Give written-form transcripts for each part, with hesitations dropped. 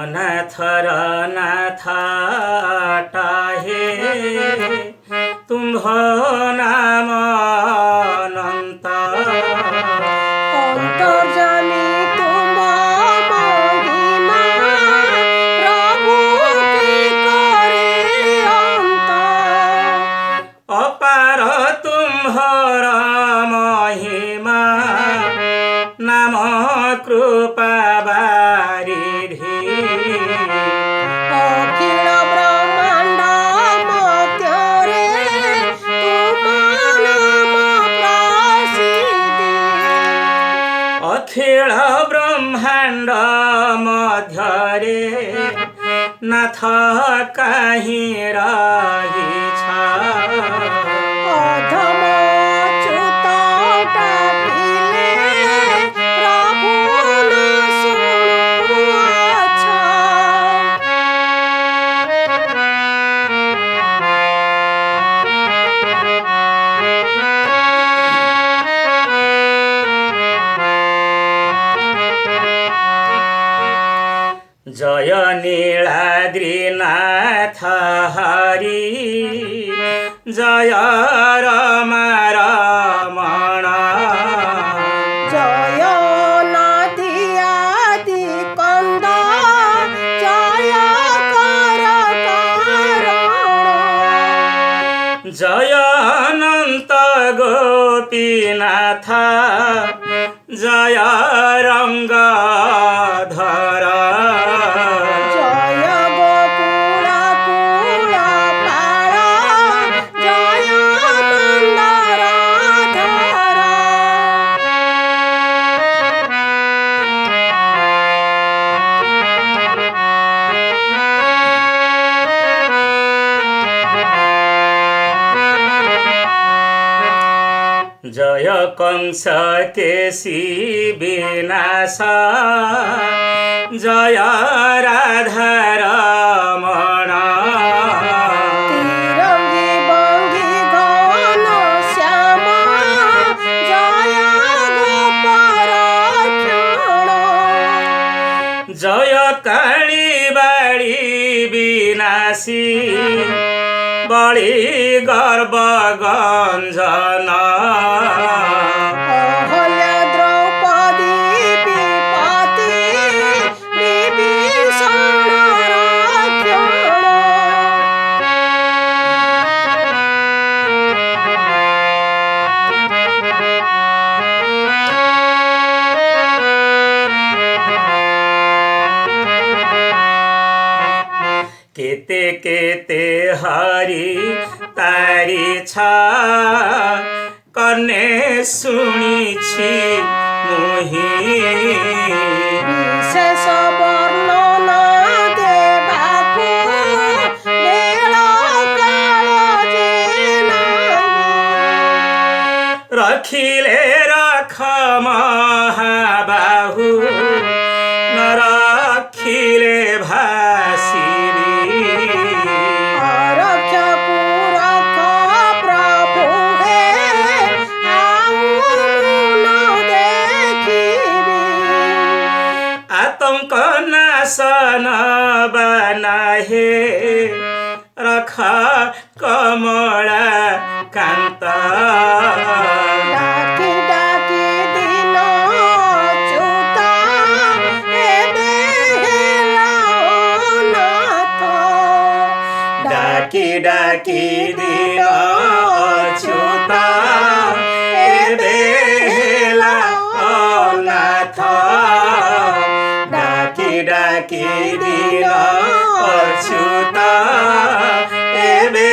नाथर नाथ टाहे तुम्भ नाम अनंत अंतर्जामी तुम महिमा प्रभु की करे अंत अपार तुम्हर महिमा नाम कृपा बारिधि अखिल ब्रह्मांड मध्यरे तुम नाम प्रसिद्धि अखिल ब्रह्मांड मध्यरे नाथ काहीं रहिछ अधम च्युत डाकिले प्रभु न सुनुअछ जय नीलाद्रीनाथ हरि जय रमा रमण जय नदियादि कंद जय कर कारण जय अनंत गोपीनाथ जय रंगधर जय गोकुल कुलपाल जय मंदरधर जय कंस केशी विनाश जय राधा रमण तिरंगी बंगी घन श्याम जय गोपरक्षण जय काली बाड़ी विनाशी बड़ी गर्व गंजन अहल्या द्रौपदी विपति विभीषण रक्षण केते केते हरि तारी छ कने सुनिछि मुहि विशेष वर्णना देबाकु बेल काल जे नाही रखिले रख महाबाहु न रखिले भासिरी रक्ष पुरख प्रभु हे आउ न देखिबी आतंक नाशन बनाहे रख कमला कांत डाकी डाकी दिन च्युत हेबे हेला नाथ डाकी डाकी दिन अच्युत एबे हेला अनाथ डाकी डाकी दिन अच्युत एबे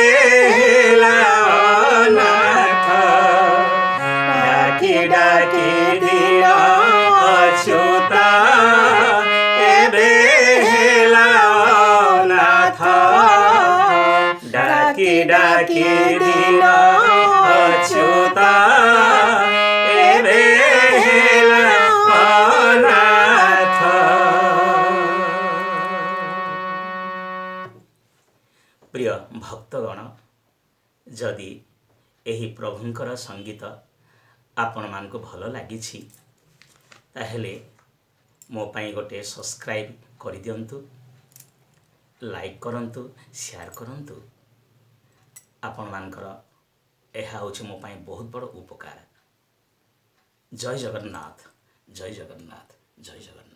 हेला अनाथ डाकी डाकी दिन अच्युत एबे हेला अनाथ डाकी डाकी दिन अच्युत एबे हेला अनाथ। प्रिय भक्तगण जदि एही प्रभुंकर संगीत आपण मानक भल लागिछि ताहेले मो पाई गोटे सब्सक्राइब कर दियंतु। ଲାଇକ୍ କରନ୍ତୁ, ସେୟାର କରନ୍ତୁ। ଆପଣମାନଙ୍କର ଏହା ହେଉଛି ମୋ ପାଇଁ ବହୁତ ବଡ଼ ଉପକାର। ଜୟ ଜଗନ୍ନାଥ, ଜୟ ଜଗନ୍ନାଥ, ଜୟ ଜଗନ୍ନାଥ।